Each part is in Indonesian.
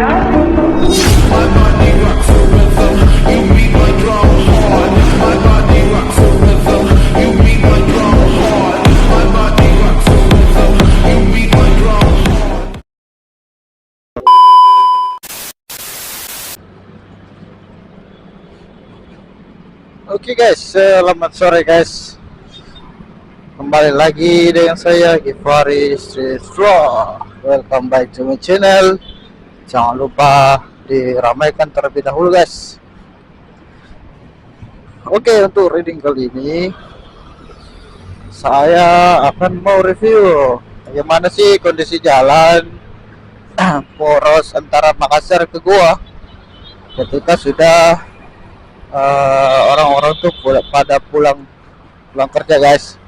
My body rocks the rhythm. You beat my drum hard. My body rocks the rhythm. You beat my drum hard. My body rocks the rhythm. You beat my drum hard. Oke guys, selamat sore guys. Kembali lagi dengan saya Givari Street Vlog. Welcome back to my channel. Jangan lupa diramaikan terlebih dahulu guys. Oke, untuk reading kali ini saya akan mau review bagaimana sih kondisi jalan poros antara Makassar ke Goa ketika sudah orang-orang tuh pada pulang kerja guys.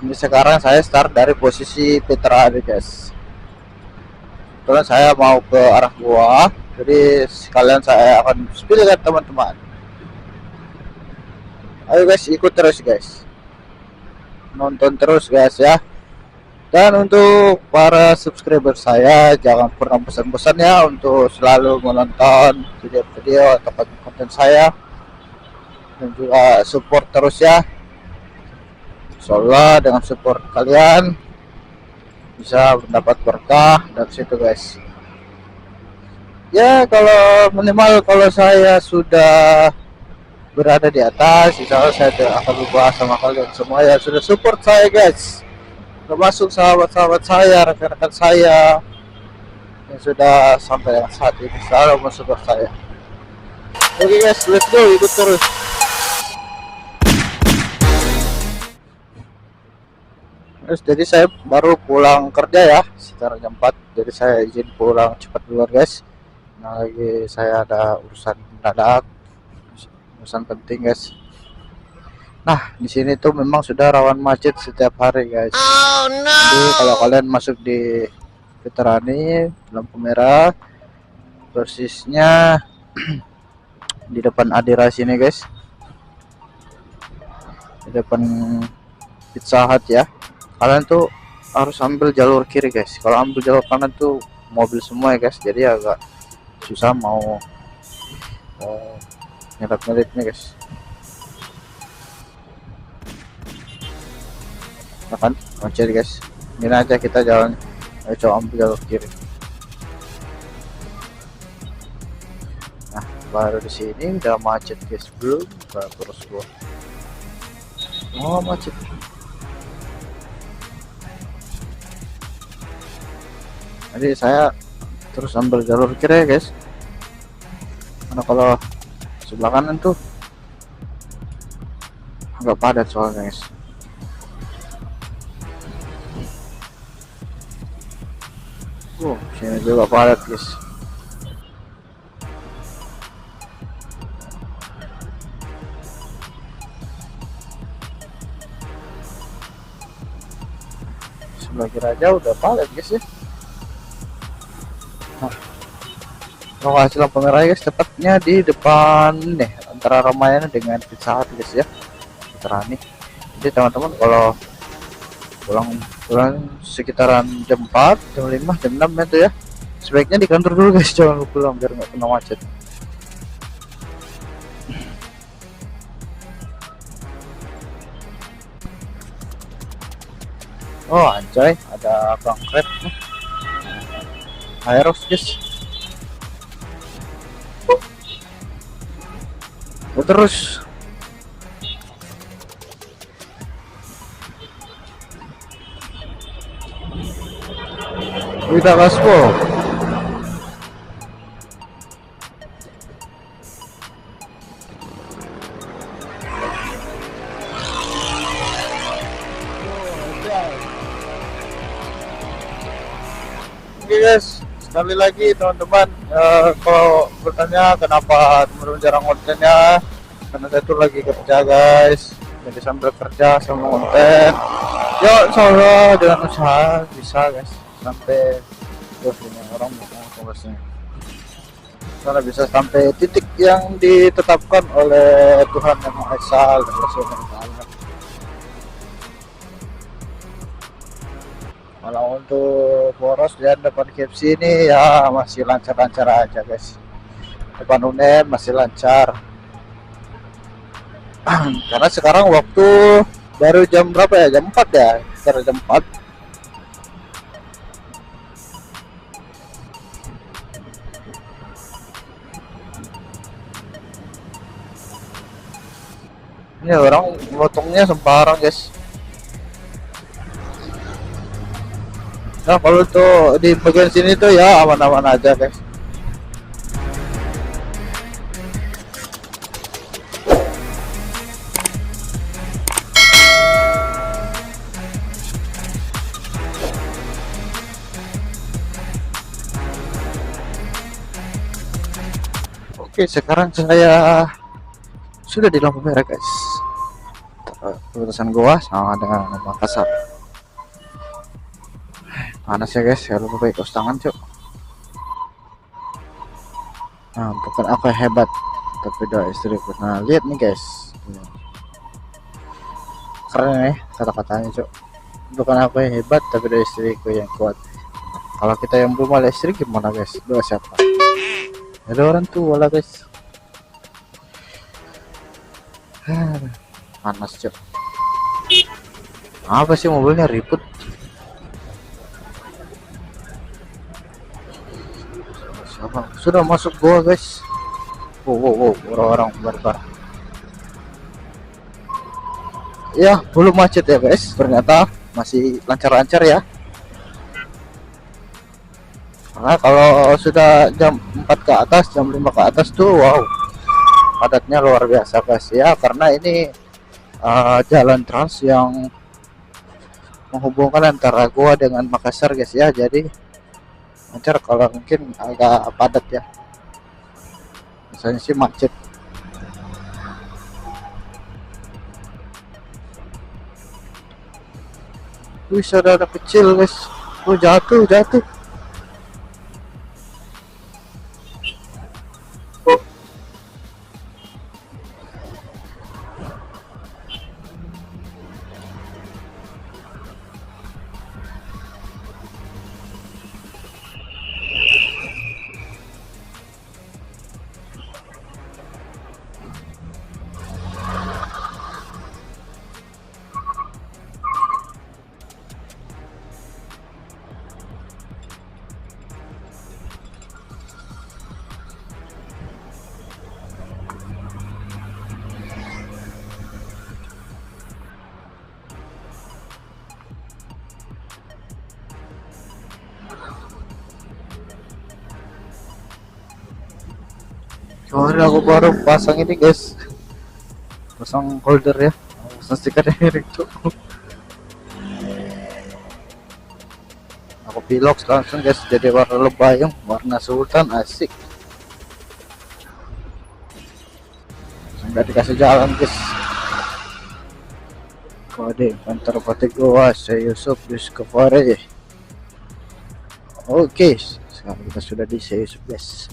Ini sekarang saya start dari posisi Petra guys. Kebetulan saya mau ke arah Goa, jadi sekalian saya akan spill teman-teman. Ayo guys, ikut terus guys, nonton terus guys ya. Dan untuk para subscriber saya, jangan pernah bosan-bosan ya untuk selalu menonton video-video atau konten saya, dan juga support terus ya. Insyaallah dengan support kalian bisa mendapat berkah dari situ guys. Ya kalau minimal kalau saya sudah berada di atas, insya Allah saya akan lupa sama kalian semua ya sudah support saya guys, termasuk sahabat-sahabat saya, rekan-rekan saya yang sudah sampai saat ini selalu mensupport saya. Oke guys, let's go, ikut terus. Jadi saya baru pulang kerja ya sekitar jam 4, jadi saya izin pulang cepat duluan guys. Nah lagi saya ada urusan mendadak, urusan penting guys. Nah di sini tuh memang sudah rawan macet setiap hari guys. Oh no. Jadi kalau kalian masuk di Veterani lampu merah, persisnya di depan Adira sini guys, di depan Pizza Hut ya. Kalian tuh harus ambil jalur kiri guys. Kalau ambil jalur kanan tuh mobil semua ya guys, jadi agak susah mau nyelip-nyelipnya guys. Nah kan macet guys, ini aja kita jalan. Ayo coba ambil jalur kiri. Nah baru di sini udah macet guys, belum terus gua macet. Jadi saya terus ambil jalur kiri ya guys, karena kalau sebelah kanan tuh agak padat soalnya guys. Sini juga padat guys. Sebelah kiri aja udah padat guys ya. Nah, lokasi lampu merah guys, tepatnya di depan nih antara Ramayana dengan Pizza Hut guys ya, Veterani. Jadi teman-teman kalau pulang sekitaran jam 4, jam 5, jam 6 itu ya, sebaiknya di kantor dulu guys, jangan pulang biar nggak kena macet. Oh anjay, ada Bang Red nih, Aeros guys. Terus kita gaspol. Oke guys, sekali lagi teman-teman, kalau bertanya kenapa teman-teman jarang kontennya, karena saya tuh lagi kerja guys, jadi sambil kerja sama konten. Yo insyaallah dengan usaha bisa guys sampai terus ini orang mau konversinya, karena bisa sampai titik yang ditetapkan oleh Tuhan Yang Maha Esa dan Rasulullah. Kalau untuk boros dan depan KFC ini ya masih lancar-lancar aja guys. Depan UNER masih lancar. Karena sekarang waktu baru jam berapa ya? Jam 4 ya. Sekitar jam 4. Ini orang motongnya sembarang guys. Nah kalau tuh di bagian sini tuh ya aman-aman aja guys. Oke, sekarang saya sudah di lampu merah guys. Perbatasan Goa sama dengan Makassar. Panas ya guys, saya lupa pakai kaos tangan cok. Nah, bukan aku yang hebat, tapi doa istriku. Nah, lihat nih guys. Keren nih kata-katanya cok. Bukan aku yang hebat, tapi doa istriku yang kuat. Kalau kita yang belum ada istri gimana guys? Doa siapa? Ada orang tua lah guys. Panas cok. Apa sih mobilnya ribut? Siapa? Sudah masuk gua guys. Wow, orang-orang barbar. Ya, belum macet ya guys. Ternyata masih lancar-lancar ya. Karena kalau sudah jam 4 ke atas, jam 5 ke atas tuh wow. Padatnya luar biasa guys ya, karena ini jalan trans yang menghubungkan antara gua dengan Makassar guys ya. Jadi lancar, kalau mungkin agak padat ya. Misalnya sih macet. Wih, saudara kecil guys. Oh, jatuh. Kemarin aku baru pasang ini guys, pasang holder ya, pasang stiker Erik tuh. Aku pilox langsung guys, jadi warna lebay, warna sultan, asik. Sudah dikasih jalan guys. Kode kantor Batik Goa, saya Yusuf Discovery. Oke, sekarang kita sudah di saya Yusuf guys.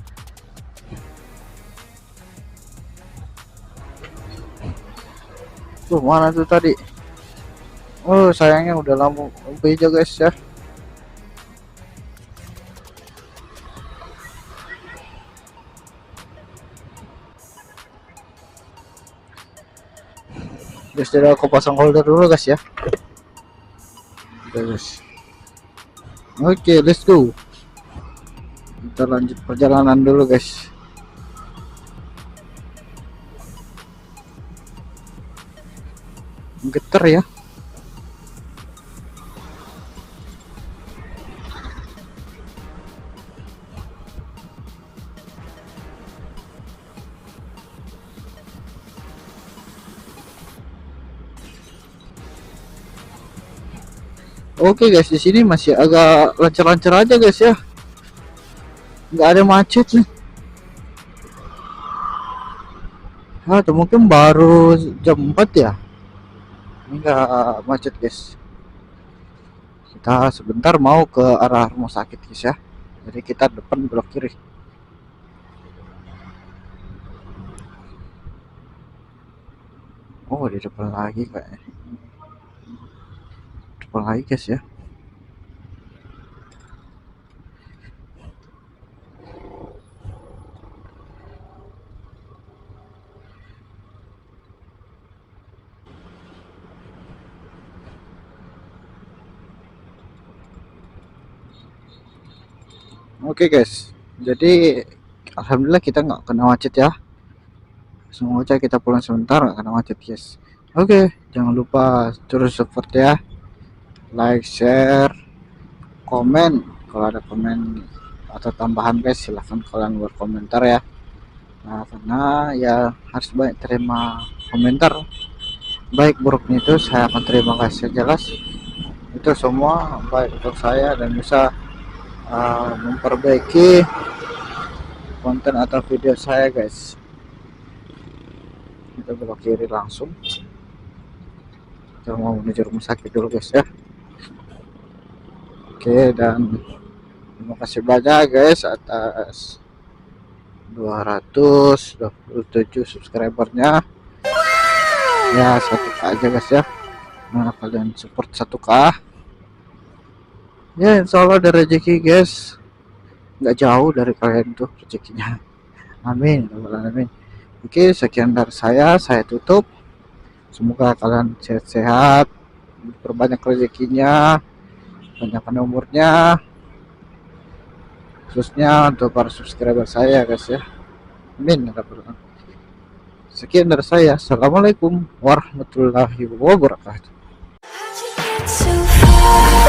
Tuh mana tuh tadi? Oh sayangnya udah lampu hijau guys ya. Guys, jadi aku pasang holder dulu guys ya. Oke guys. Oke, let's go. Kita lanjut perjalanan dulu guys. Getar ya. Oke guys, di sini masih agak lancar-lancar aja guys ya. Nggak ada macet nih. Atau mungkin baru jam 4 ya. Ini nggak macet guys. Kita sebentar mau ke arah rumah sakit guys ya. Jadi kita depan belok kiri. Oh, di depan lagi kayaknya. Depan lagi guys ya. Oke guys, jadi alhamdulillah kita nggak kena macet ya. Semoga kita pulang sebentar nggak kena macet guys. Oke, jangan lupa terus support ya, like, share, komen. Kalau ada komen atau tambahan guys, silahkan kalian berkomentar ya. Nah, karena ya harus banyak terima komentar, baik buruknya itu saya akan terima guys, yang jelas itu semua baik untuk saya dan bisa memperbaiki konten atau video saya guys. Kita belok kiri langsung, kita mau menuju rumah sakit dulu guys ya. Oke, dan terima kasih banyak guys atas 227 subscribernya ya. 1K aja guys ya. Nah, kalian support 1K ya, insya Allah ada rezeki guys, nggak jauh dari kalian tuh rezekinya. Amin, amin. Oke, sekian dari saya tutup. Semoga kalian sehat-sehat, perbanyak rezekinya, banyakkan umurnya, khususnya untuk para subscriber saya guys ya. Amin. Sekian dari saya. Assalamualaikum warahmatullahi wabarakatuh. How'd you get so far?